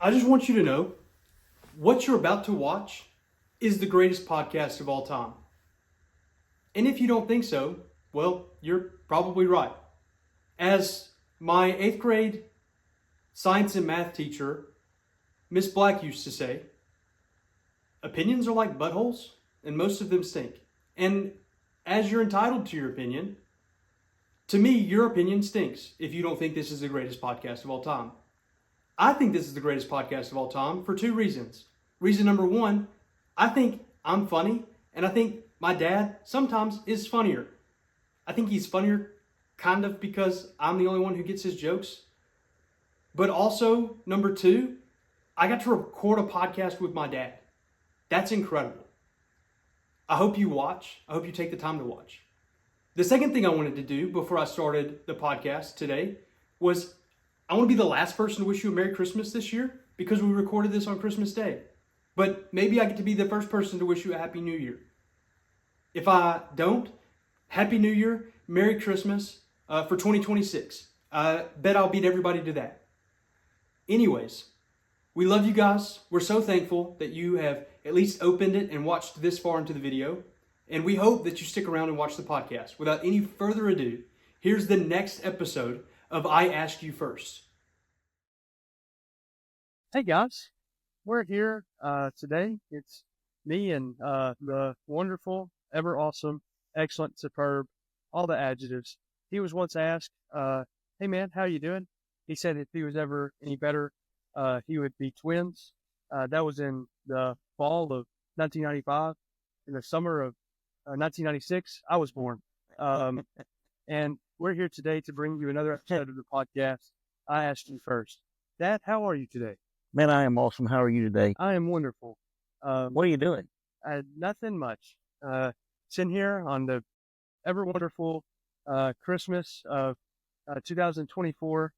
I just want you to know what you're about to watch is the greatest podcast of all time. And if you don't think so, well, you're probably right. As my 8th grade science and math teacher, Miss Black, used to say, opinions are like buttholes, and most of them stink. And as you're entitled to your opinion, to me, your opinion stinks if you don't think this is the greatest podcast of all time. I think this is the greatest podcast of all time for two reasons. Reason number one, I think I'm funny, and I think my dad sometimes is funnier. I think he's funnier kind of because I'm the only one who gets his jokes. But also, number two, I got to record a podcast with my dad. That's incredible. I hope you watch. I hope you take the time to watch. The second thing I wanted to do before I started the podcast today was I want to be the last person to wish you a Merry Christmas this year because we recorded this on Christmas Day. But maybe I get to be the first person to wish you a Happy New Year. If I don't, Happy New Year, Merry Christmas for 2026. I bet I'll beat everybody to that. Anyways, we love you guys. We're so thankful that you have at least opened it and watched this far into the video. And we hope that you stick around and watch the podcast. Without any further ado, here's the next episode of I Ask You First. Hey guys, we're here today. It's me and the wonderful, ever awesome, excellent, superb, all the adjectives. He was once asked, hey man, how you doing? He said if he was ever any better, he would be twins. That was in the fall of 1995. In the summer of 1996, I was born. And we're here today to bring you another episode of the podcast, I Asked You First. Dad, how are you today? Man, I am awesome. How are you today? I am wonderful. What are you doing? Nothing much. Sitting here on the ever wonderful Christmas of 2024,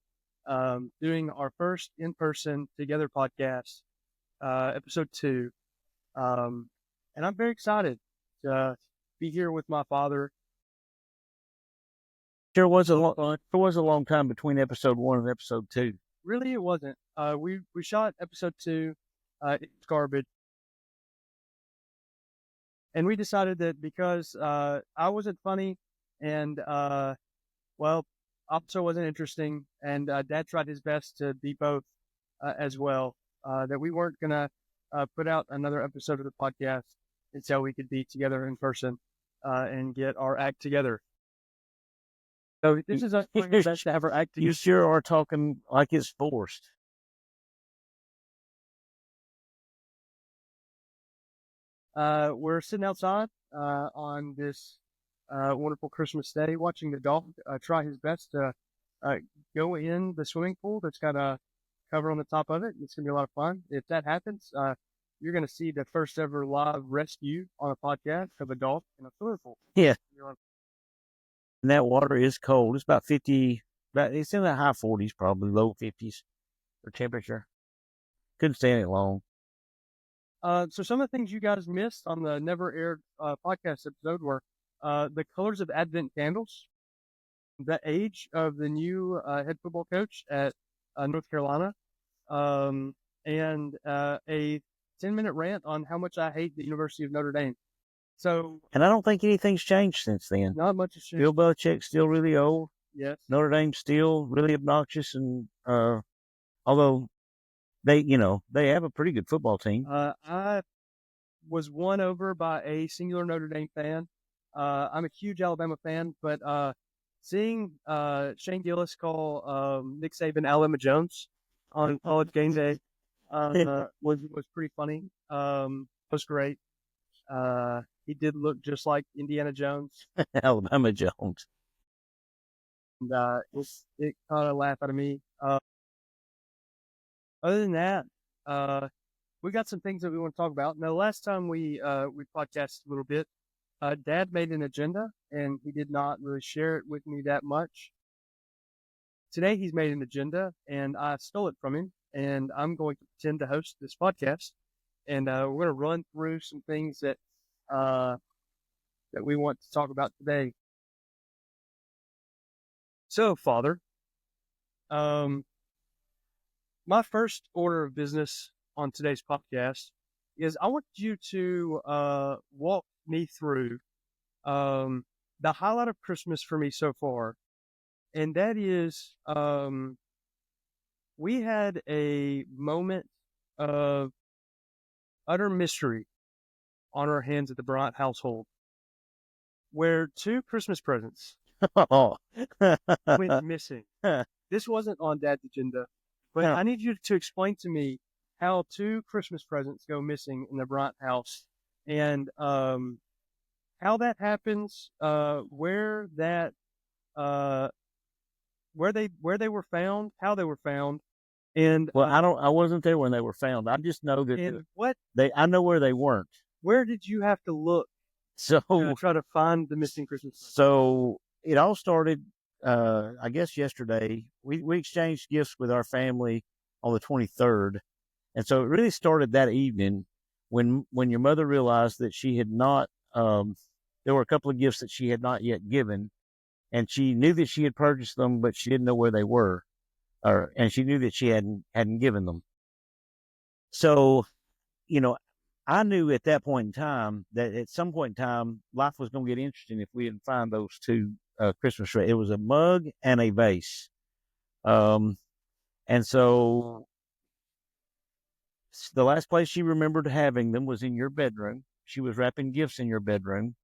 doing our first in-person together podcast, episode 2. And I'm very excited to be here with my father. Sure was a long time between episode 1 and episode 2. Really, it wasn't. We shot episode 2. It's garbage. And we decided that because I wasn't funny and, also wasn't interesting, and Dad tried his best to be both as well, that we weren't going to put out another episode of the podcast until we could be together in person and get our act together. So this is us doing our best to have our act together. You sure are talking like it's forced. We're sitting outside on this wonderful Christmas day, watching the dog try his best to go in the swimming pool that's got a cover on the top of it. It's going to be a lot of fun. If that happens, you're going to see the first ever live rescue on a podcast of a dog in a swimming pool. Yeah. And that water is cold. It's about 50, it's in the high 40s, probably low 50s for temperature. Couldn't stay in it long. So some of the things you guys missed on the never aired podcast episode were the colors of Advent candles, the age of the new head football coach at North Carolina, and a 10-minute rant on how much I hate the University of Notre Dame. So, and I don't think anything's changed since then. Not much has changed. Bill Belichick's still really old. Yes. Notre Dame's still really obnoxious, and although they have a pretty good football team. I was won over by a singular Notre Dame fan. I'm a huge Alabama fan, but seeing Shane Gillis call Nick Saban Alabama Jones on College Game Day was pretty funny. Was great. He did look just like Indiana Jones. Alabama Jones. And it kind of laughed out of me. Other than that, we got some things that we want to talk about. Now, last time we podcasted a little bit, Dad made an agenda, and he did not really share it with me that much. Today, he's made an agenda, and I stole it from him, and I'm going to pretend to host this podcast, and we're going to run through some things that we want to talk about today. So, Father, my first order of business on today's podcast is I want you to walk me through the highlight of Christmas for me so far, and that is we had a moment of utter mystery on our hands at the Bryant household, where two Christmas presents Oh. went missing. This wasn't on Dad's agenda, but I need you to explain to me how two Christmas presents go missing in the Bryant house, and how that happens, where they were found, how they were found, and Well, I wasn't there when they were found. I just know that and what I know where they weren't. where did you have to look So, to try to find the missing Christmas presents? so it all started, I guess yesterday. We exchanged gifts with our family on the 23rd. And so it really started that evening when your mother realized that she had not, there were a couple of gifts that she had not yet given, and she knew that she had purchased them, but she didn't know where they were, and she knew that she hadn't given them. So, I knew at that point in time that at some point in time, life was going to get interesting if we didn't find those two Christmas trees. It was a mug and a vase. And so the last place she remembered having them was in your bedroom. She was wrapping gifts in your bedroom.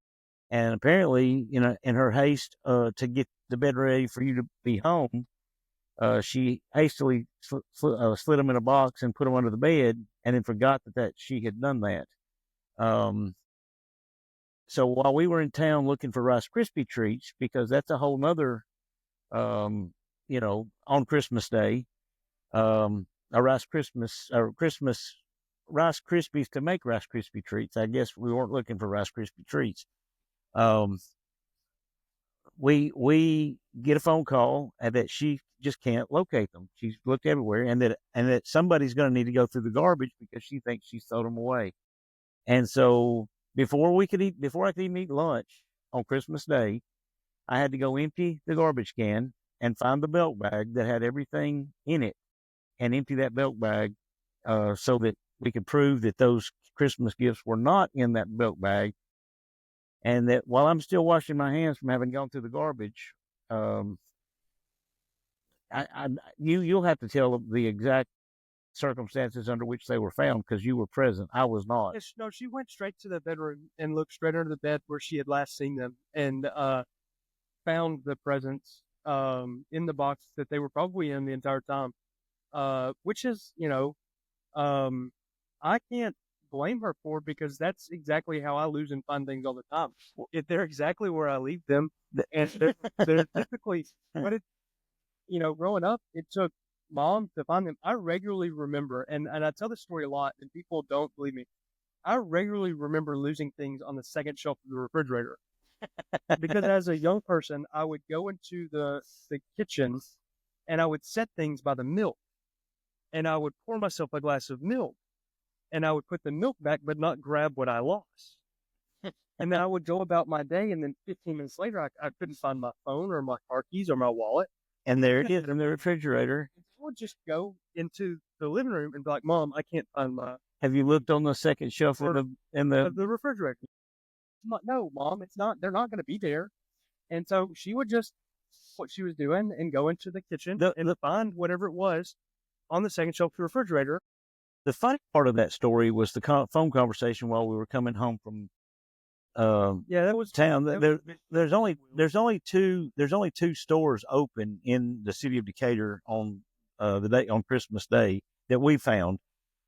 And apparently, in her haste to get the bed ready for you to be home, she hastily slid them in a box and put them under the bed, and then forgot that she had done that. So while we were in town looking for Rice Krispie treats, because that's a whole nother, on Christmas Day, Christmas Rice Krispies to make Rice Krispie treats. I guess we weren't looking for Rice Krispie treats. We get a phone call and that she just can't locate them. She's looked everywhere, and that somebody's going to need to go through the garbage because she thinks she's thrown them away. And so before I could even eat lunch on Christmas Day, I had to go empty the garbage can and find the belt bag that had everything in it, and empty that belt bag so that we could prove that those Christmas gifts were not in that belt bag. And that while I'm still washing my hands from having gone through the garbage, you'll have to tell the exact circumstances under which they were found, because you were present. I was not. Yes, no, she went straight to the bedroom and looked straight under the bed where she had last seen them, and found the presents in the box that they were probably in the entire time. Which is, I can't blame her for, because that's exactly how I lose and find things all the time. If they're exactly where I leave them, and they're typically, growing up, it took Mom to find them. I regularly remember, and I tell this story a lot, and people don't believe me. I regularly remember losing things on the second shelf of the refrigerator. Because as a young person, I would go into the kitchen and I would set things by the milk, and I would pour myself a glass of milk, and I would put the milk back but not grab what I lost. And then I would go about my day, and then 15 minutes later, I couldn't find my phone or my car keys or my wallet. And there it is in the refrigerator. I would just go into the living room and be like, Mom, I can't find my... Have you looked on the second shelf in the refrigerator? No, Mom, it's not. They're not going to be there. And so she would just what she was doing and go into the kitchen and find whatever it was on the second shelf of the refrigerator. The funny part of that story was the phone conversation while we were coming home from that was town. There's only two stores open in the city of Decatur on on Christmas Day that we found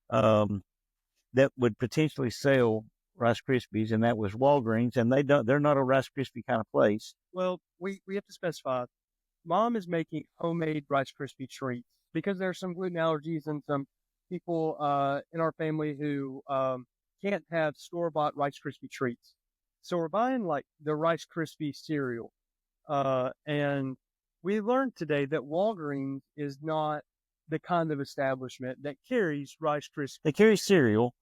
that would potentially sell Rice Krispies, and that was Walgreens, and they're not a Rice Krispie kind of place. Well, we have to specify. Mom is making homemade Rice Krispie treats because there's some gluten allergies and some people in our family who can't have store-bought Rice Krispie treats. So we're buying like the Rice Krispie cereal. And we learned today that Walgreens is not the kind of establishment that carries Rice Krispies. They carry cereal.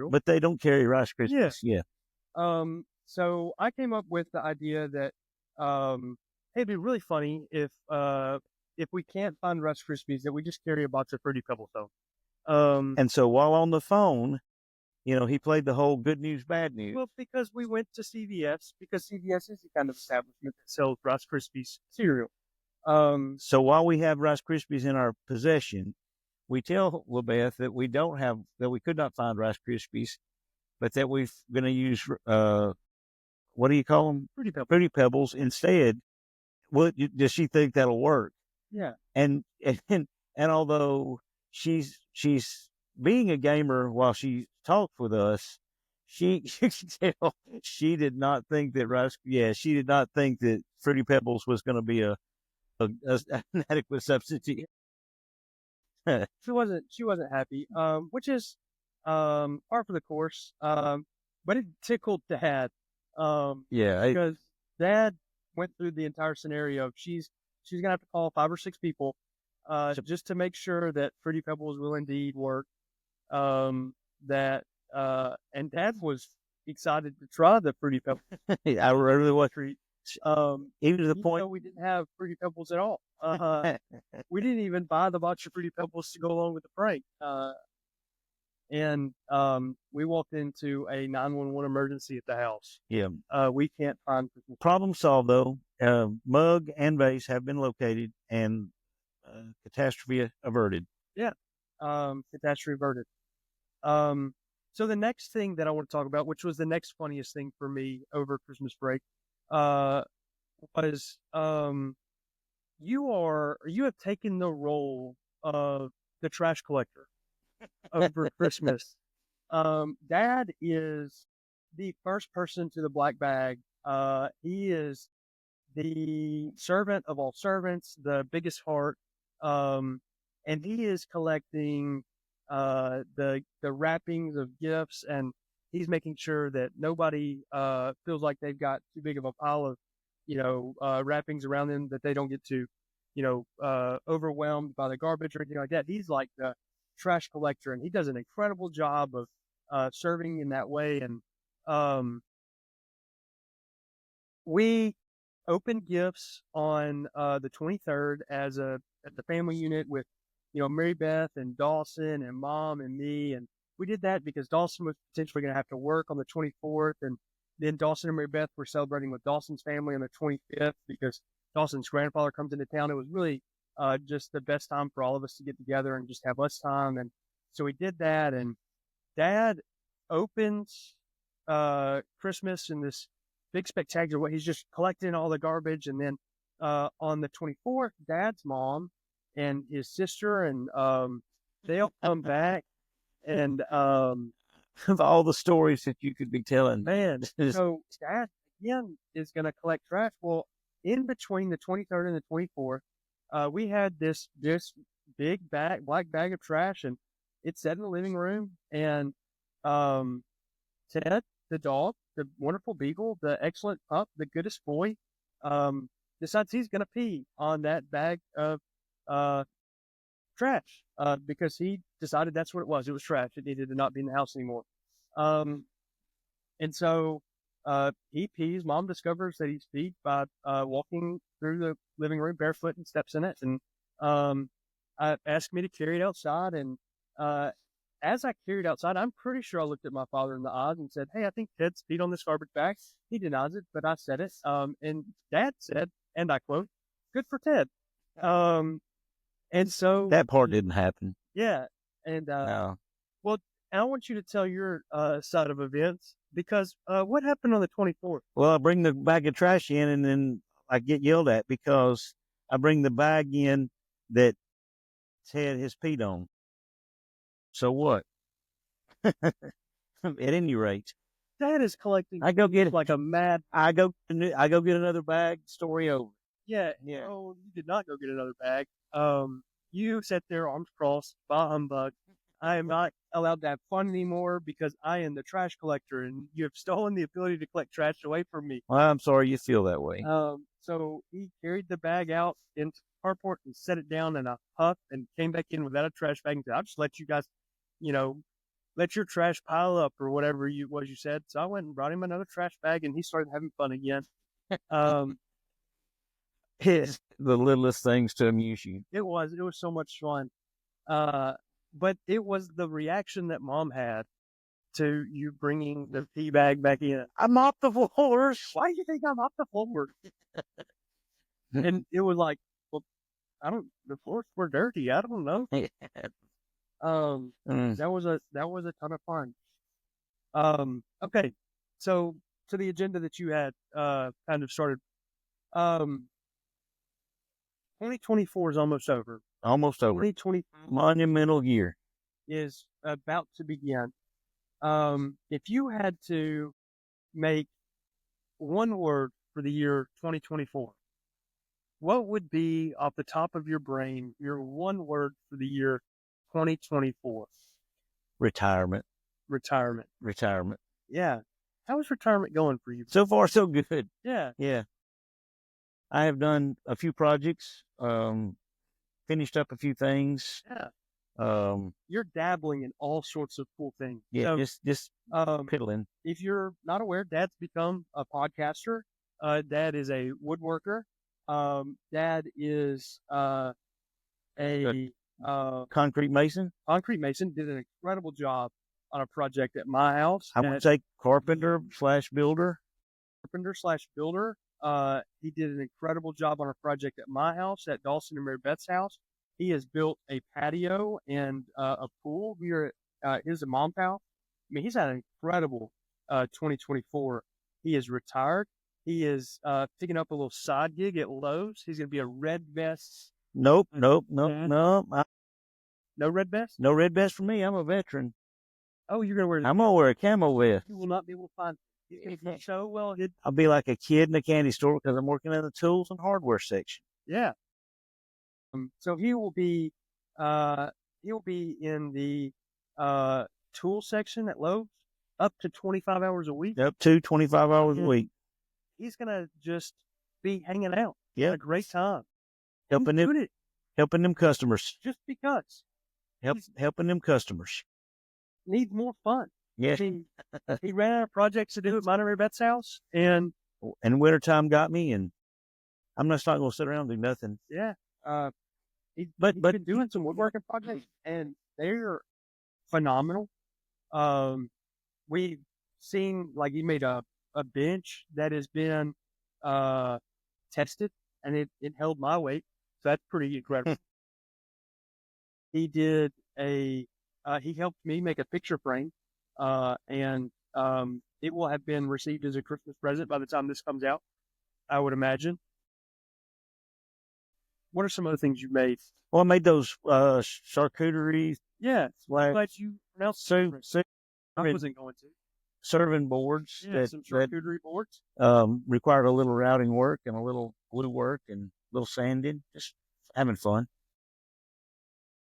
But they don't carry Rice Krispies. Yeah. So I came up with the idea that it'd be really funny if if we can't find Rice Krispies, that we just carry a box of Fruity Pebbles home. And so while on the phone, he played the whole good news, bad news. Well, because we went to CVS, because CVS is the kind of establishment that sells Rice Krispies cereal. So while we have Rice Krispies in our possession, we tell LaBeth that we could not find Rice Krispies, but that we're going to use, what do you call them? Fruity Pebbles instead. Does she think that'll work? Yeah. And although she's being a gamer while she talked with us, she did not think that Fruity Pebbles was going to be an adequate substitute. She wasn't happy, which is par for the course. But it tickled Dad. Because Dad went through the entire scenario of she's gonna have to call 5 or 6 people, just to make sure that Fruity Pebbles will indeed work. And Dad was excited to try the Fruity Pebbles. I really was. Even to the point we didn't have Fruity Pebbles at all. We didn't even buy the box of Fruity Pebbles to go along with the prank. And we walked into a 911 emergency at the house. Yeah. We can't find problem solved though. Mug and vase have been located and catastrophe averted. Yeah. Catastrophe averted. So the next thing that I want to talk about, which was the next funniest thing for me over Christmas break, was you have taken the role of the trash collector over Christmas. Dad is the first person to the black bag. He is the servant of all servants, the biggest heart. And he is collecting the wrappings of gifts, and he's making sure that nobody feels like they've got too big of a pile of wrappings around them, that they don't get too overwhelmed by the garbage or anything like that. He's like the trash collector, and he does an incredible job of serving in that way. And we opened gifts on the 23rd at the family unit with Mary Beth and Dawson and Mom and me, and we did that because Dawson was potentially going to have to work on the 24th, and then Dawson and Mary Beth were celebrating with Dawson's family on the 25th because Dawson's grandfather comes into town. It was really just the best time for all of us to get together and just have less time. And so we did that, and Dad opens Christmas in this big spectacular way. He's just collecting all the garbage, and then on the 24th, Dad's mom and his sister and they'll come back, and of all the stories that you could be telling, man. So Dad again is going to collect trash. Well, in between the 23rd and the 24th, we had this big black bag of trash, and it's set in the living room. And Ted, the dog, the wonderful beagle, the excellent pup, the goodest boy, decides he's going to pee on that bag of trash because he decided that's what it was. It was trash. It needed to not be in the house anymore. And so he pees. Mom discovers that he's peed by walking through the living room barefoot and steps in it. And asked me to carry it outside. And as I carried outside, I'm pretty sure I looked at my father in the eyes and said, "Hey, I think Ted's peed on this garbage bag." He denies it, but I said it. And Dad said, and I quote, "Good for Ted." And so that part didn't happen. Yeah. And No. well, I want you to tell your side of events, because what happened on the 24th? Well, I bring the bag of trash in, and then I get yelled at because I bring the bag in that Ted has peed on. So what? At any rate, Dad is collecting. I go get it like a mad. I go get another bag. Story over. Yeah. Oh, you did not go get another bag. You sat there, arms crossed, bah humbug. I am not allowed to have fun anymore because I am the trash collector, and you have stolen the ability to collect trash away from me. Well, I'm sorry you feel that way. So he carried the bag out into the carport and set it down in a huff and came back in without a trash bag and said, "I'll just let you guys, let your trash pile up," or whatever you said. So I went and brought him another trash bag, and he started having fun again. It's the littlest things to amuse you. It was so much fun. But it was the reaction that Mom had to you bringing the tea bag back in. I'm off the floors. Why do you think I'm off the floor? And it was like, well, the floors were dirty. I don't know. That was a ton of fun. Okay. So to the agenda that you had, kind of started, 2024 is almost over. Almost over. 2020 Monumental year. is about to begin. If you had to make one word for the year 2024, what would be off the top of your brain your one word for the year 2024? Retirement. Retirement. Retirement. Yeah. How is retirement going for you? So far, so good. Yeah. Yeah. I have done a few projects, finished up a few things. Yeah. Um, You're dabbling in all sorts of cool things. yeah, So, just piddling. if you're not aware, Dad's become a podcaster. Dad is a woodworker. Dad is a Concrete mason. concrete mason. Did an incredible job on a project at my house. I would say carpenter/builder. Carpenter/builder. He did an incredible job on a project at my house, at Dawson and Mary Beth's house. He has built a patio and a pool here at his mom's house. I mean, he's had an incredible 2024. He is retired. He is picking up a little side gig at Lowe's. He's going to be a red vest. Nope. Yeah. No red vest? no red vest for me. I'm a veteran. Oh, you're going to wear. I'm gonna wear a camo vest. You will not be able to find it. So well. I'll be like a kid in a candy store because I'm working in the tools and hardware section. Yeah. So he will be in the tool section at Lowe's up to 25 hours a week. Up to 25 hours a week. He's gonna just be hanging out. Yeah, a great time. helping He's them, doing it helping them customers. just because Helping them customers. needs more fun. Yeah. He ran out of projects to do at Mary Beth's house, and wintertime got me, and I'm just not gonna sit around and do nothing. yeah, he's But been doing some woodworking projects, and they're phenomenal. We've seen, like, he made a bench that has been tested, and it held my weight, so that's pretty incredible. He did he helped me make a picture frame, and it will have been received as a Christmas present by the time this comes out, I would imagine. What are some other things you made? Well, I made those charcuterie. Yeah, Like, glad you pronounced so, it. so I wasn't going to. serving boards Yeah, some charcuterie boards. required a little routing work and a little glue work and a little sanding, just having fun.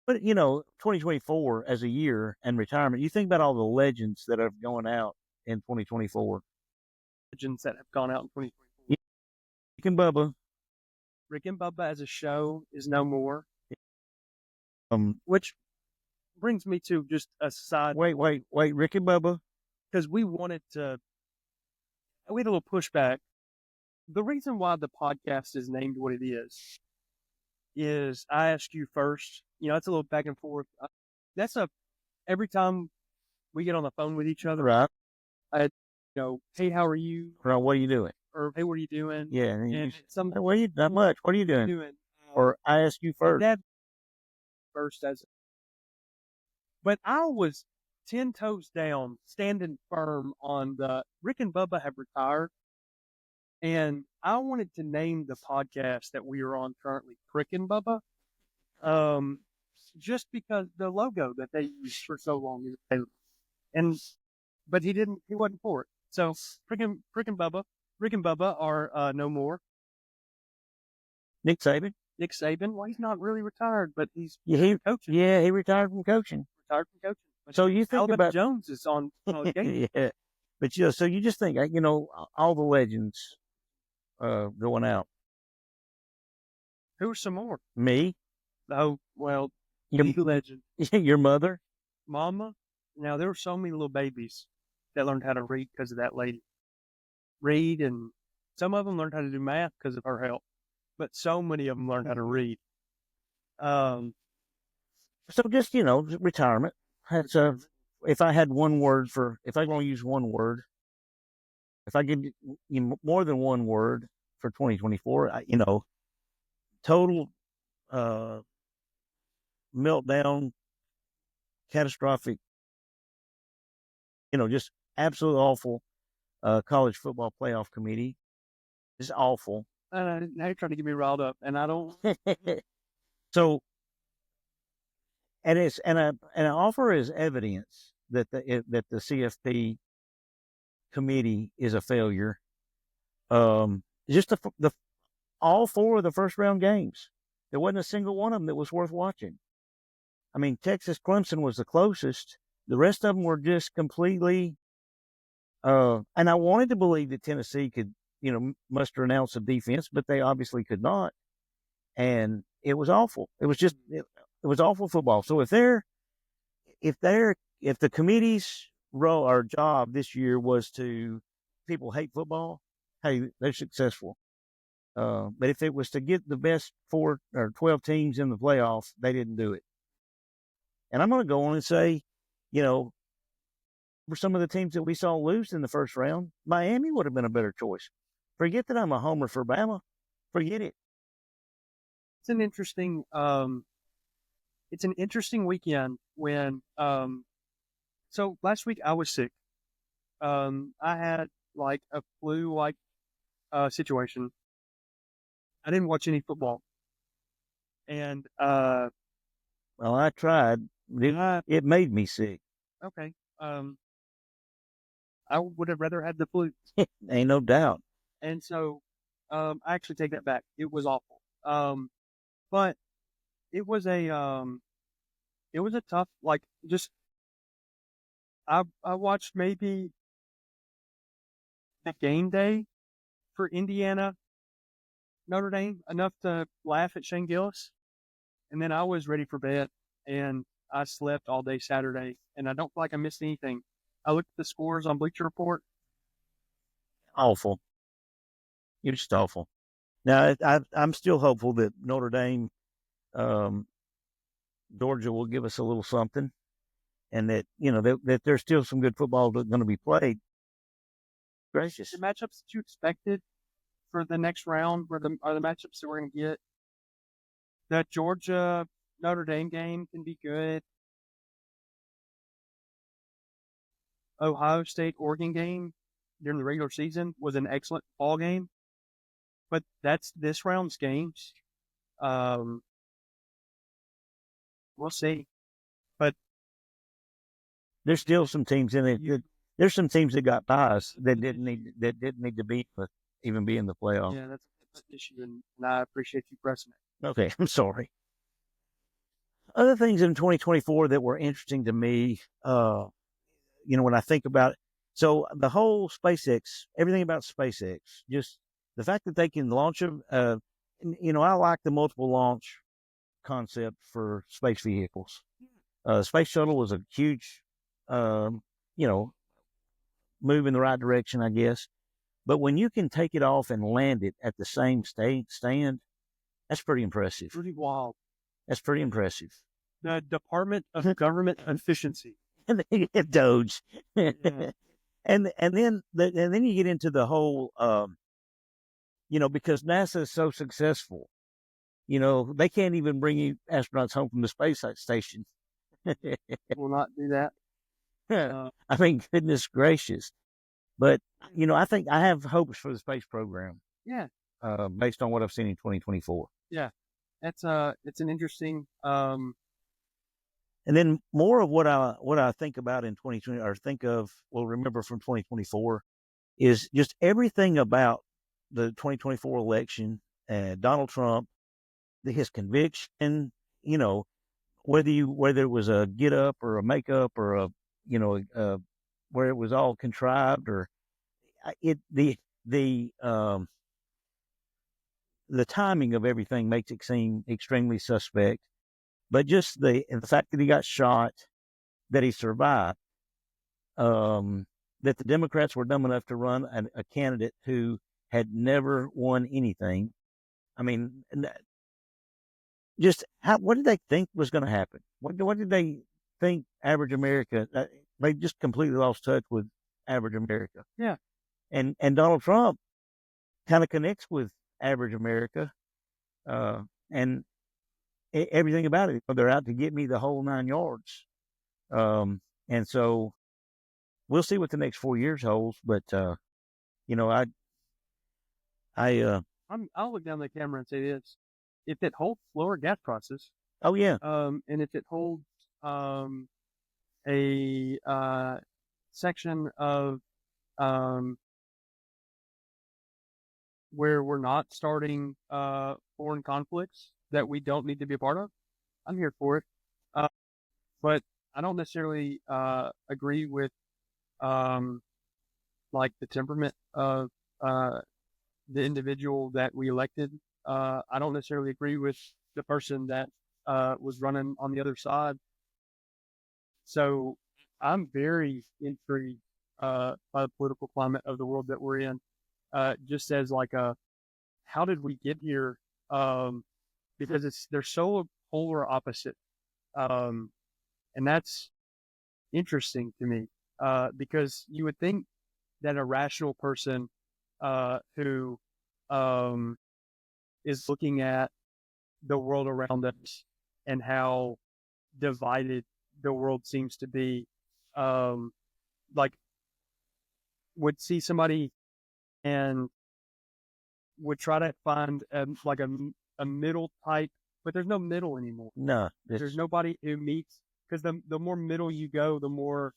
But, 2024 as a year and retirement, you think about all the legends that are going out in 2024. Legends that have gone out in 2024. Rick and Bubba. Rick and Bubba as a show is no more. Which brings me to just a side. Wait, Rick and Bubba. Because we had a little pushback. The reason why the podcast is named what it is I ask you first. It's a little back and forth. Every time we get on the phone with each other, Right. Hey, how are you? Right, what are you doing? Or, hey, what are you doing? Yeah. And Not much. What are you doing? Or I ask you first. That first but I was 10 toes down, standing firm on the Rick and Bubba have retired. And I wanted to name the podcast that we are on currently Crick and Bubba. Just because the logo that they used for so long is available. But he wasn't for it. So Rick and Bubba are no more. Nick Saban. Well, he's not really retired, but he's coaching. Yeah, he retired from coaching. But so you think Alabama about Jones is on the game. Yeah, but so you just think, all the legends going out. Who's some more? Me. Oh, well, Your legend. Your mother. Mama. Now, there were so many little babies that learned how to read because of that lady. Read, and some of them learned how to do math because of her help. but so many of them learned how to read. Um, So just, retirement. That's if I had one word if I'm going to use one word, if I give you more than one word for 2024, total uh, meltdown, catastrophic, just absolutely awful college football playoff committee. It's awful. now you're trying to get me riled up, and I don't. So, and I offer as evidence that the CFP committee is a failure. Just the all four of the first round games, there wasn't a single one of them that was worth watching. I mean, Texas Clemson was the closest. The rest of them were just completely. And I wanted to believe that Tennessee could, muster an ounce of defense, but they obviously could not. And it was awful. It was just it was awful football. So if the committee's role or job this year was to people hate football, hey, they're successful. But if it was to get the best 4 or 12 teams in the playoff, they didn't do it. And I'm going to go on and say, for some of the teams that we saw lose in the first round, Miami would have been a better choice. Forget that I'm a homer for Bama. Forget it. It's an interesting. It's an interesting weekend when. So last week I was sick. I had like a flu-like situation. I didn't watch any football, and Well, I tried. It made me sick. okay. I would have rather had the flu. Ain't no doubt. And so, I actually take that back. It was awful. But it was it was a tough, like, just, I watched maybe the game day for Indiana, Notre Dame, enough to laugh at Shane Gillis. And then I was ready for bed, and I slept all day Saturday, and I don't feel like I missed anything. I looked at the scores on Bleacher Report. Awful. You're just awful. Now, I'm still hopeful that Notre Dame, Georgia will give us a little something, and that that there's still some good football going to be played. Gracious. The matchups that you expected for the next round are the matchups that we're going to get. That Georgia Notre Dame game can be good. Ohio State Oregon game during the regular season was an excellent ball game, but that's this round's games. We'll see, but there's still some teams in it. There's some teams that got buys that didn't need to be even be in the playoff. Yeah, that's an issue, and I appreciate you pressing it. Okay, I'm sorry. Other things in 2024 that were interesting to me, when I think about it. So the whole SpaceX, everything about SpaceX, just the fact that they can launch them. I like the multiple launch concept for space vehicles. Space shuttle was a huge, move in the right direction, I guess. But when you can take it off and land it at the same stand, that's pretty impressive. Pretty wild. That's pretty impressive. The Department of Government Efficiency. And then you get Doge. Yeah. and then you get into the whole, because NASA is so successful, they can't even bring you astronauts home from the space station. Will not do that. I mean, goodness gracious. But, I think I have hopes for the space program. Yeah. Based on what I've seen in 2024. Yeah. It's an interesting, and then more of what I think about in 2020 or remember from 2024 is just everything about the 2024 election, Donald Trump, his conviction, whether it was a get up or a make up or where it was all contrived or the timing of everything makes it seem extremely suspect. But just the fact that he got shot, that he survived, that the Democrats were dumb enough to run a candidate who had never won anything, I mean, just what did they think was going to happen? What did they think average America? They just completely lost touch with average America. Yeah. And Donald Trump kind of connects with average America, and everything about it. They're out to get me the whole 9 yards. And so we'll see what the next 4 years holds. But you know, I'll look down the camera and say this: if it holds lower gas prices, oh yeah, and if it holds a section of where we're not starting foreign conflicts that we don't need to be a part of, I'm here for it. But I don't necessarily agree with like the temperament of the individual that we elected. I don't necessarily agree with the person that was running on the other side. So I'm very intrigued by the political climate of the world that we're in. Just as like how did we get here? Because they're so polar opposite, and that's interesting to me. Because you would think that a rational person who is looking at the world around us and how divided the world seems to be, like would see somebody and would try to find like a middle type, but there's no middle anymore. no, There's nobody who meets, because the more middle you go, the more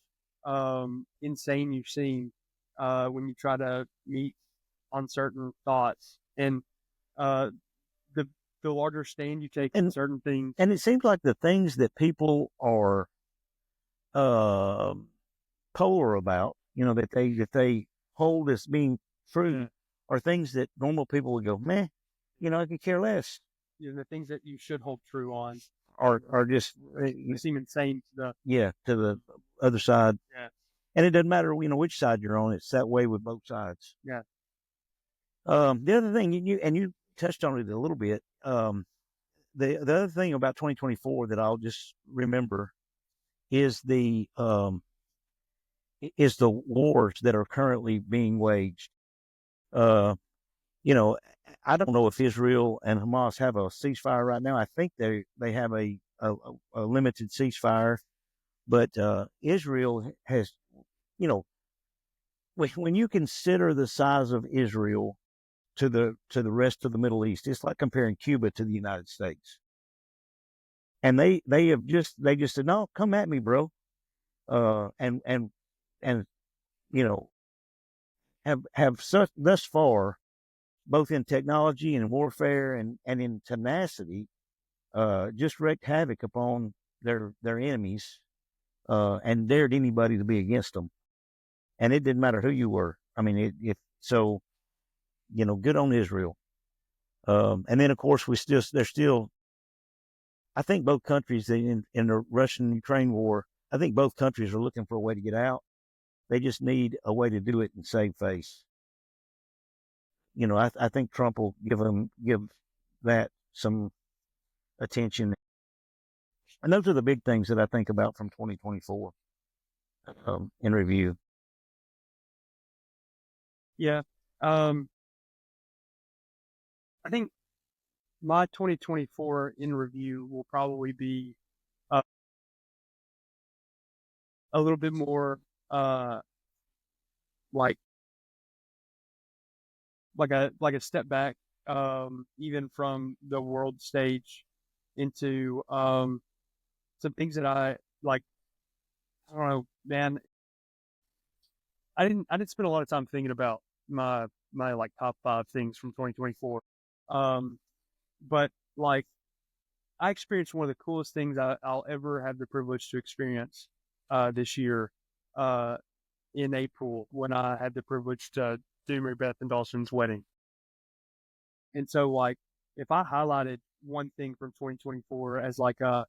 insane you seem when you try to meet on certain thoughts, and uh, the the larger stand you take in and certain things. and it seems like the things that people are polar about, that they hold as being true, are things that normal people would go, meh, I could care less, The things that you should hold true on are just they seem insane to to the other side. yeah. And it doesn't matter, which side you're on. It's that way with both sides. Yeah. The other thing, you touched on it a little bit. The other thing about 2024 that I'll just remember is the wars that are currently being waged. I don't know if Israel and Hamas have a ceasefire right now. I think they have a limited ceasefire, but Israel has, when you consider the size of Israel to the rest of the Middle East, it's like comparing Cuba to the United States. And they just said, no, come at me, bro. And have thus far, both in technology and warfare and in tenacity, just wreaked havoc upon their enemies, and dared anybody to be against them. And it didn't matter who you were. I mean, so, good on Israel. And then of course there's still, I think both countries in the Russian-Ukraine war, I think both countries are looking for a way to get out. They just need a way to do it and save face. I think Trump will give that some attention. And those are the big things that I think about from 2024 in review. Yeah. I think my 2024 in review will probably be a little bit more like a step back, even from the world stage into some things that I like. I don't know, man. I didn't spend a lot of time thinking about my like top 5 things from 2024. But like I experienced one of the coolest things I'll ever have the privilege to experience this year in April, when I had the privilege to do Mary Beth and Dawson's wedding. And so like if I highlighted one thing from 2024 as like the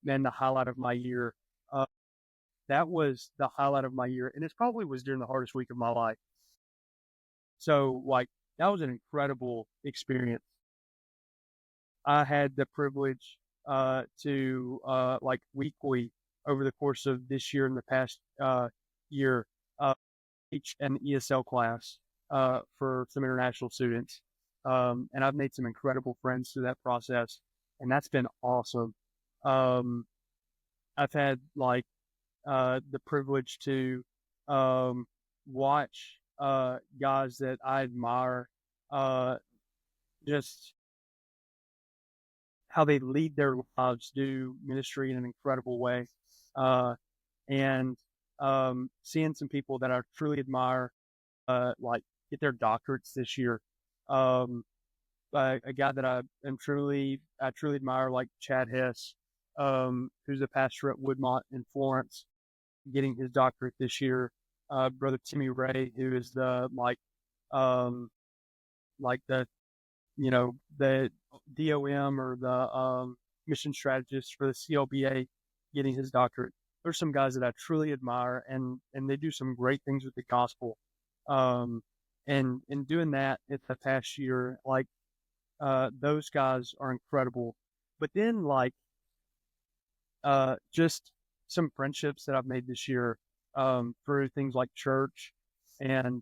highlight of my year, that was the highlight of my year, and it probably was during the hardest week of my life. So like that was an incredible experience. I had the privilege to like weekly over the course of this year and the past year teach an ESL class for some international students. And I've made some incredible friends through that process, and that's been awesome. Um, I've had like the privilege to watch guys that I admire uh, just how they lead their lives, do ministry in an incredible way, uh, and seeing some people that I truly admire like get their doctorates this year. Um, a guy that I truly admire, like Chad Hess, who's a pastor at Woodmont in Florence, getting his doctorate this year. Brother Timmy Ray, who is the um, like the the DOM or the mission strategist for the CLBA, getting his doctorate. There's some guys that I truly admire, and they do some great things with the gospel. Um, and in doing that in the past year, like those guys are incredible. But then just some friendships that I've made this year through things like church and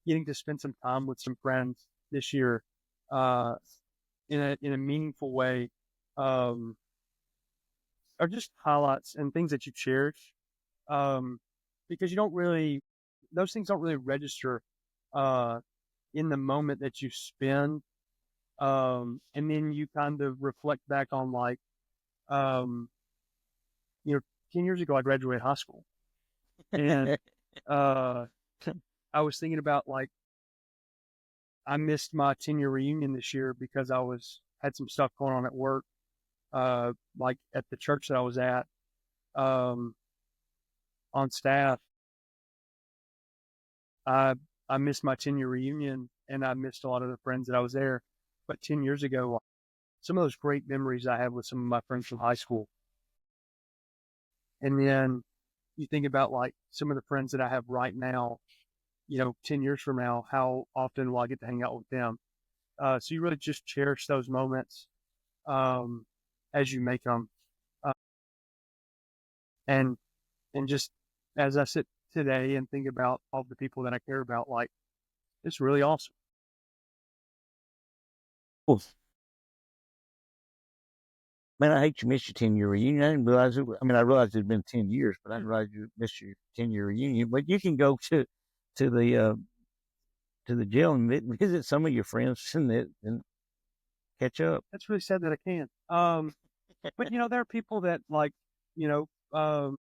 getting to spend some time with some friends this year uh, in a meaningful way um, are just highlights and things that you cherish because you don't really those things don't really register uh, in the moment that you spend and then you kind of reflect back on um, you know 10 years ago I graduated high school and uh, I was thinking about I missed my 10-year reunion this year because I had some stuff going on at work, like at the church that I was at, um, on staff. I I missed my 10-year reunion and I missed a lot of the friends that I was there. But 10 years ago, some of those great memories I have with some of my friends from high school. And then you think about some of the friends that I have right now, 10 years from now, how often will I get to hang out with them? So you really just cherish those moments um, as you make them. Uh, and and just as I sit today and think about all the people that I care about, it's really awesome. Cool. Man, I hate you missed your 10-year reunion. I didn't realize it. I mean, I realized it had been 10 years, but I didn't realize you missed your 10-year reunion. But you can go to the to the jail and visit some of your friends and catch up. That's really sad that I can't. But there are people that you know, um,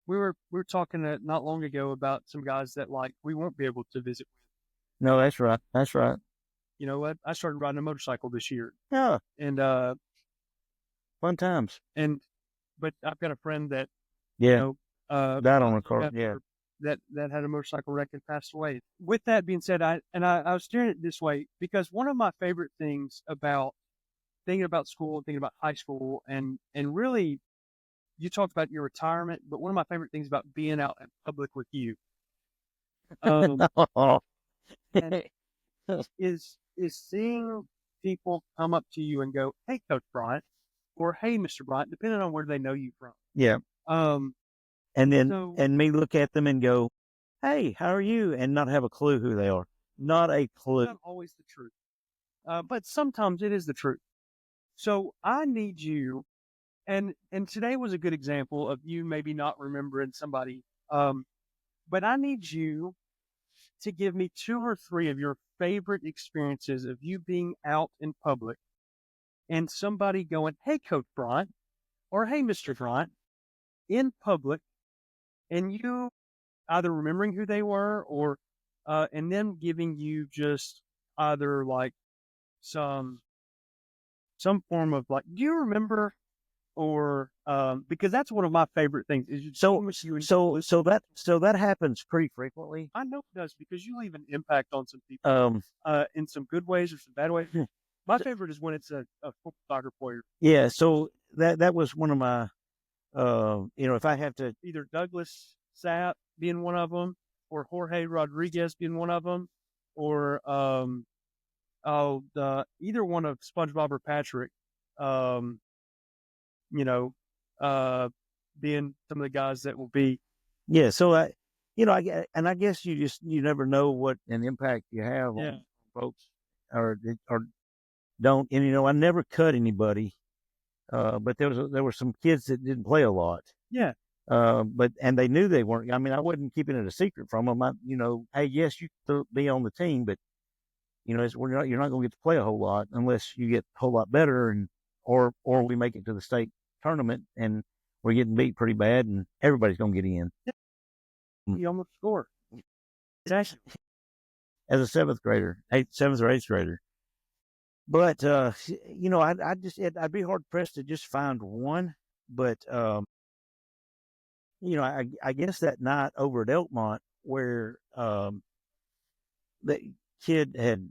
we were talking not long ago about some guys that we won't be able to visit with. No, that's right. That's right. You know what? I started riding a motorcycle this year, Yeah, and fun times. but I've got a friend that Yeah, died on a car. after Yeah. that had a motorcycle wreck and passed away. With that being said, I was steering it this way because one of my favorite things about thinking about school and thinking about high school and really you talked about your retirement, but one of my favorite things about being out in public with you and is seeing people come up to you and go, "Hey, Coach Bryant," or "Hey, Mr. Bryant," depending on where they know you from. Yeah. Um, And then so and me look at them and go, "Hey, how are you?" and not have a clue who they are. Not a clue. not always the truth, but sometimes it is the truth. So I need you, and today was a good example of you maybe not remembering somebody, but I need you to give me 2 or 3 of your favorite experiences of you being out in public and somebody going, "Hey, Coach Bryant," or "Hey, Mr. Bryant," in public, and you either remembering who they were or, and them giving you just either some some form of do you remember? Or because that's one of my favorite things is So that happens pretty frequently. I know it does because you leave an impact on some people in some good ways or some bad ways. My favorite is when it's a football soccer player. Yeah, so that was one of my if I have to Either Douglas Sapp being one of them, or Jorge Rodriguez being one of them, or either one of SpongeBob or Patrick, um, you know, being some of the guys that will be. Yeah. So I guess you never know what an impact you have Yeah. on folks or don't. And I never cut anybody. But there were some kids that didn't play a lot. Yeah. And they knew they weren't. I mean, I wasn't keeping it a secret from them. Hey, yes, you could be on the team, but you're not going to get to play a whole lot unless you get a whole lot better, or we make it to the state tournament and we're getting beat pretty bad, and everybody's going to get in. You almost score. Exactly. As a seventh or eighth grader. But I'd be hard pressed to just find one. But I guess that night over at Elkmont where the kid had,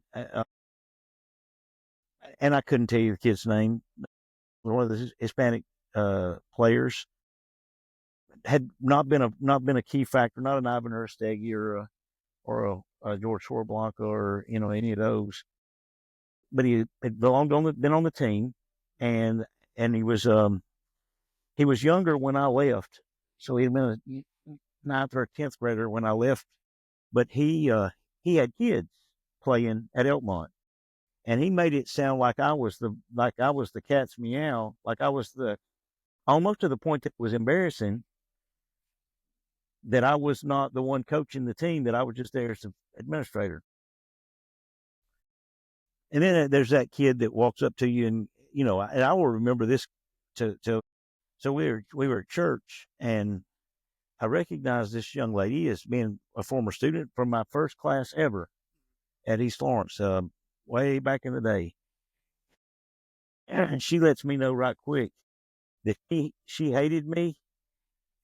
and I couldn't tell you the kid's name, one of the Hispanic players, had not been a key factor, not an Ivan Erstegi or a George Horblanca or any of those, but he had been on the team, and he was younger when I left, so he'd been a ninth or 10th grader when I left, but he had kids playing at Elkmont, and he made it sound like I was the cat's meow, like I was almost to the point that it was embarrassing that I was not the one coaching the team, that I was just there as an administrator. And then there's that kid that walks up to you, and and I will remember this. So we were at church, and I recognized this young lady as being a former student from my first class ever at East Lawrence, way back in the day. And she lets me know right quick that she hated me,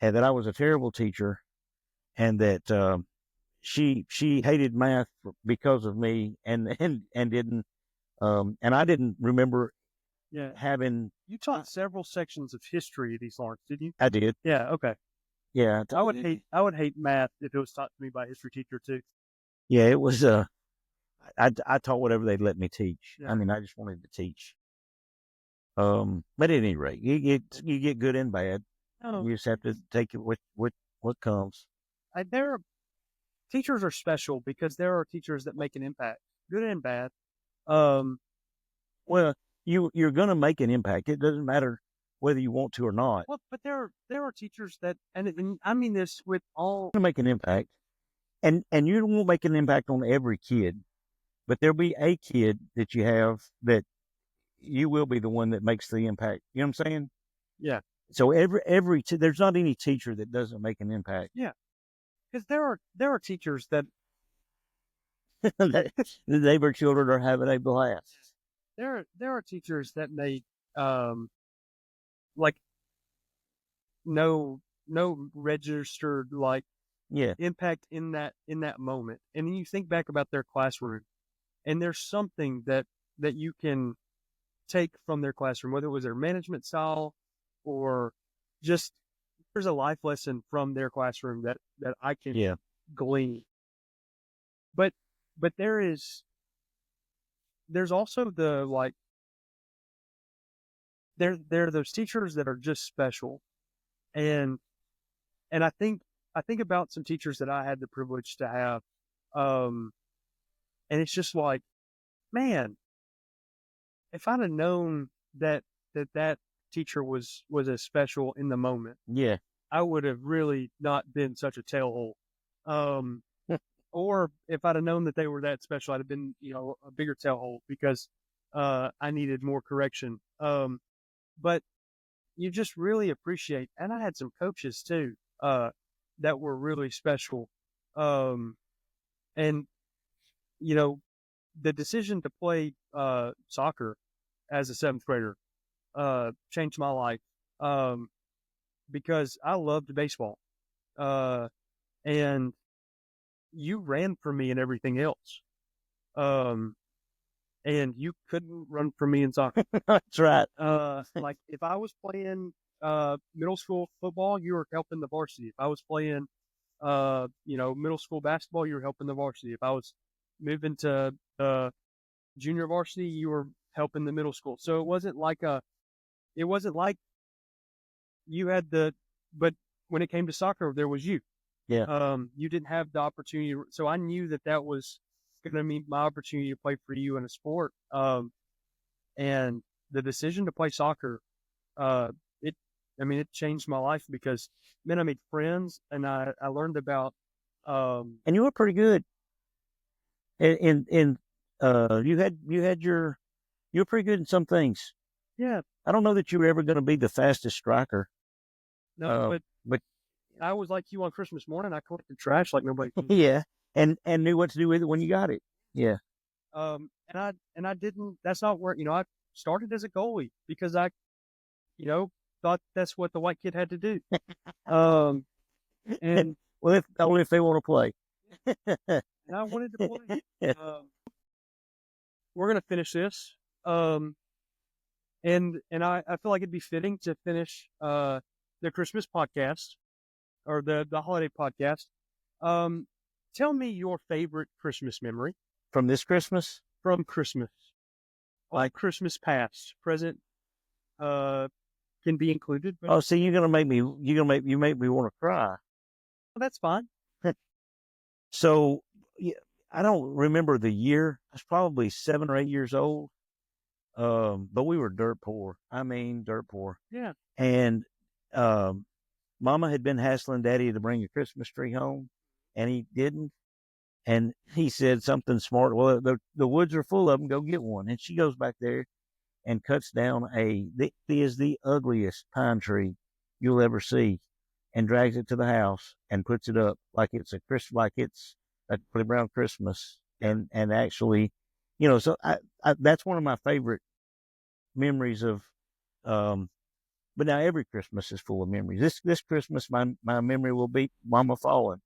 and that I was a terrible teacher, and that she hated math because of me, and didn't and I didn't remember having. You taught several sections of history at East Lawrence, didn't you? I did. Yeah. Okay. Yeah. I would hate math if it was taught to me by a history teacher too. Yeah, it was. I taught whatever they'd let me teach. Yeah. I mean, I just wanted to teach. But at any rate, you get good and bad. Oh. You just have to take it with what comes. Teachers are special because there are teachers that make an impact, good and bad. Well, you're going to make an impact. It doesn't matter whether you want to or not. Well, but there are teachers that, and I mean this with all, to make an impact, and you won't make an impact on every kid, but there'll be a kid that you have that you will be the one that makes the impact. You know what I'm saying? Yeah. So there's not any teacher that doesn't make an impact. Yeah. Because there are teachers that the neighbor children are having a blast. There are teachers that make like no registered impact in that moment. And then you think back about their classroom, and there's something that you can take from their classroom, whether it was their management style or just there's a life lesson from their classroom that I can glean. But there's also the there are those teachers that are just special, and I think about some teachers that I had the privilege to have, and it's just like, man, if I'd have known that teacher was as special in the moment, I would have really not been such a tailhole. Or if I'd have known that they were that special, I'd have been, a bigger tailhole because I needed more correction. But you just really appreciate, and I had some coaches too that were really special. And the decision to play soccer as a seventh grader changed my life because I loved baseball, and you ran for me in everything else. And you couldn't run for me in soccer. That's right. Like if I was playing middle school football, you were helping the varsity. If I was playing middle school basketball, you were helping the varsity. If I was moving to junior varsity, you were helping the middle school. So it wasn't like you had but when it came to soccer, there was you. Yeah. You didn't have the opportunity. So I knew that was going to be my opportunity to play for you in a sport. And the decision to play soccer, uh, it changed my life because, man, I made friends and I learned about, And you were pretty good. In you were pretty good in some things. yeah, I don't know that you were ever going to be the fastest striker. no, But I was like you on Christmas morning. I collected trash like nobody. yeah, and knew what to do with it when you got it. Yeah. And I didn't. That's not where I started as a goalie because I, thought that's what the white kid had to do. And Well, only if they want to play. and I wanted to play. We're gonna finish this. And I feel like it'd be fitting to finish the Christmas podcast or the holiday podcast. Tell me your favorite Christmas memory From this Christmas? from Christmas. Like Christmas past, present, can be included. But Oh, see, you make me want to cry. that's fine. So, yeah, I don't remember the year. I was probably 7 or 8 years old. But we were dirt poor. I mean, dirt poor. Yeah. And Mama had been hassling Daddy to bring a Christmas tree home, and he didn't. And he said something smart. Well, the woods are full of them. Go get one. And she goes back there and cuts down the ugliest pine tree you'll ever see, and drags it to the house and puts it up like it's a brown Christmas. And actually, so that's one of my favorite memories of. But now every Christmas is full of memories. This Christmas, my memory will be Mama falling.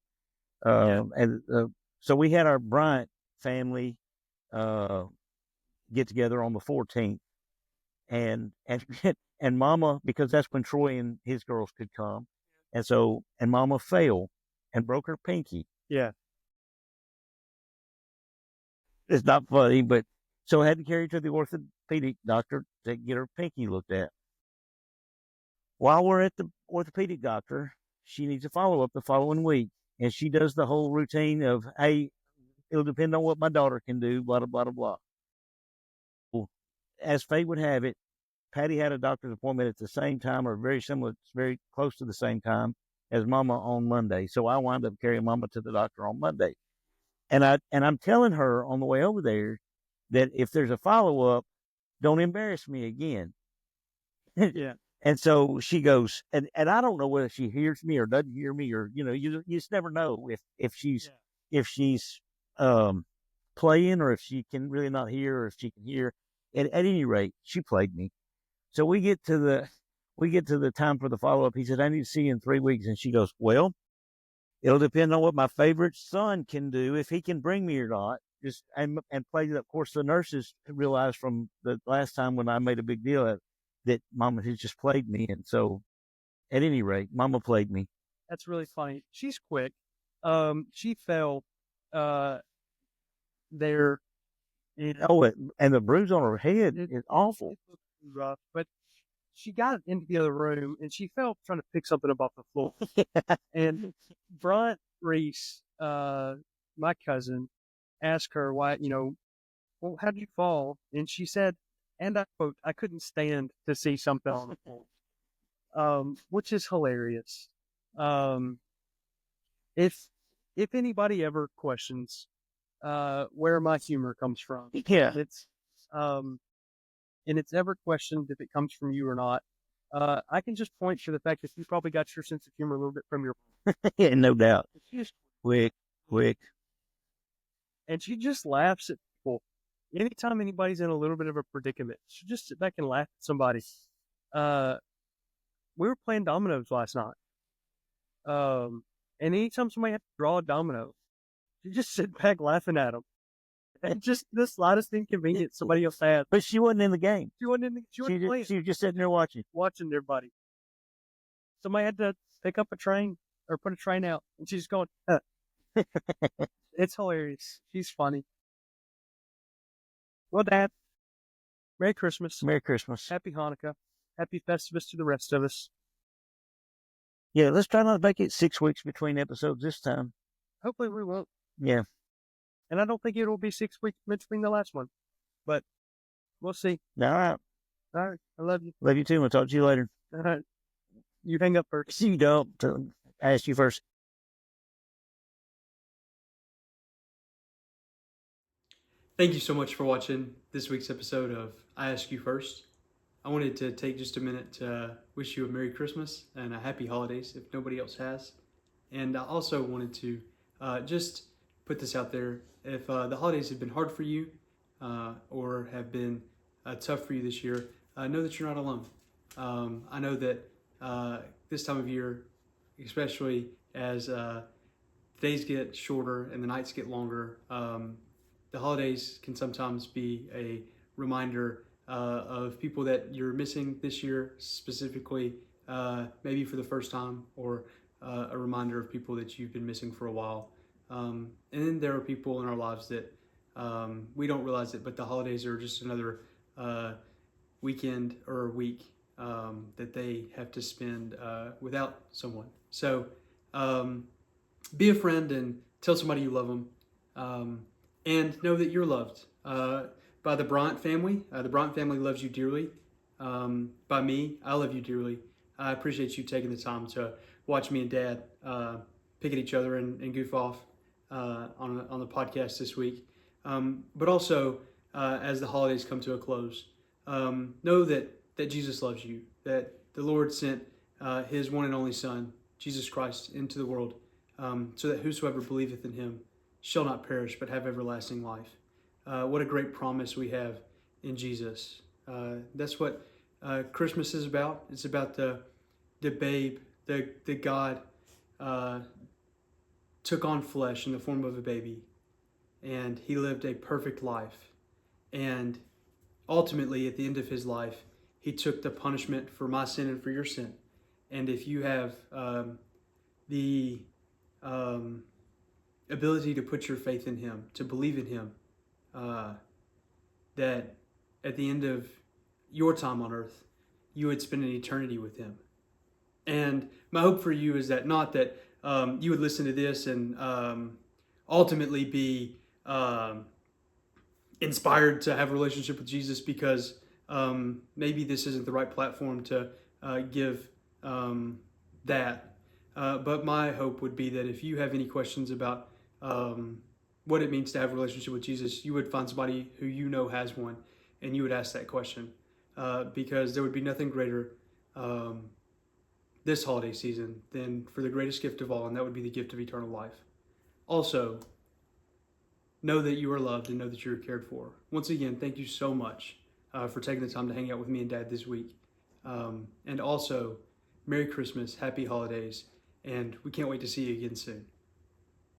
And so we had our Bryant family get together on the 14th, and and Mama, because that's when Troy and his girls could come, and Mama fell and broke her pinky. Yeah. It's not funny, but so I had to carry her to the orthopedic doctor to get her pinky looked at. While we're at the orthopedic doctor, she needs a follow-up the following week. And she does the whole routine of, hey, it'll depend on what my daughter can do, blah, blah, blah, blah. Well, as fate would have it, Patty had a doctor's appointment at the same time or very similar, very close to the same time as Mama on Monday. So I wound up carrying Mama to the doctor on Monday. And I'm telling her on the way over there that if there's a follow-up, don't embarrass me again. Yeah. And so she goes, and I don't know whether she hears me or doesn't hear me, or you just never know if she's playing, or if she can really not hear, or if she can hear. At any rate, she played me. So we get to the time for the follow up. He said, I need to see you in 3 weeks, and she goes, well, it'll depend on what my favorite son can do, if he can bring me or not. Just and play it. Of course, the nurses realized from the last time when I made a big deal that Mama had just played me. And so at any rate, Mama played me. That's really funny. She's quick. She fell there. And the bruise on her head is awful. It looked rough, but she got into the other room and she fell trying to pick something up off the floor. And Bryant Reese, my cousin, asked her why, well, how did you fall? And she said, and I quote, I couldn't stand to see something on the floor, which is hilarious. If anybody ever questions where my humor comes from, yeah, and it's ever questioned if it comes from you or not, I can just point to the fact that you probably got your sense of humor a little bit from your yeah, no doubt. Just quick. And she just laughs at people. Anytime anybody's in a little bit of a predicament, she just sit back and laugh at somebody. We were playing dominoes last night. And anytime somebody had to draw a domino, she just sit back laughing at them. And just the slightest inconvenience somebody else had. But she wasn't in the game. She wasn't playing. She was just sitting there watching everybody. Somebody had to pick up a train or put a train out, and she's going, It's hilarious. She's funny. Well, Dad, Merry Christmas, Merry Christmas. Happy Hanukkah, Happy Festivus to the rest of us. Yeah, let's try not to make it 6 weeks between episodes this time. Hopefully we won't. Yeah. And I don't think it will be 6 weeks between the last one, but we'll see. All right. All right. I love you. Love you too. We'll talk to you later. All right. You hang up first. You don't. I asked you first. Thank you so much for watching this week's episode of I Ask You First. I wanted to take just a minute to wish you a Merry Christmas and a Happy Holidays if nobody else has. And I also wanted to just put this out there. If the holidays have been hard for you or have been tough for you this year, know that you're not alone. I know that this time of year, especially as days get shorter and the nights get longer, the holidays can sometimes be a reminder of people that you're missing this year, specifically maybe for the first time, or a reminder of people that you've been missing for a while. And then there are people in our lives that we don't realize it, but the holidays are just another weekend or week that they have to spend without someone. So be a friend and tell somebody you love them. And know that you're loved by the Bryant family. The Bryant family loves you dearly. By me, I love you dearly. I appreciate you taking the time to watch me and Dad pick at each other and goof off on the podcast this week. But also, as the holidays come to a close, know that Jesus loves you, that the Lord sent his one and only Son, Jesus Christ, into the world so that whosoever believeth in him shall not perish but have everlasting life. What a great promise we have in Jesus. That's what Christmas is about. It's about the babe, the God took on flesh in the form of a baby, and he lived a perfect life. And ultimately, at the end of his life, he took the punishment for my sin and for your sin. And if you have the ability to put your faith in him, to believe in him, that at the end of your time on earth, you would spend an eternity with him. And my hope for you is that not that you would listen to this and ultimately be inspired to have a relationship with Jesus because maybe this isn't the right platform to give that. But my hope would be that if you have any questions about what it means to have a relationship with Jesus, you would find somebody who you know has one, and you would ask that question, because there would be nothing greater this holiday season than for the greatest gift of all, and that would be the gift of eternal life. Also, know that you are loved and know that you are cared for. Once again, thank you so much for taking the time to hang out with me and Dad this week. And also, Merry Christmas, Happy Holidays, and we can't wait to see you again soon.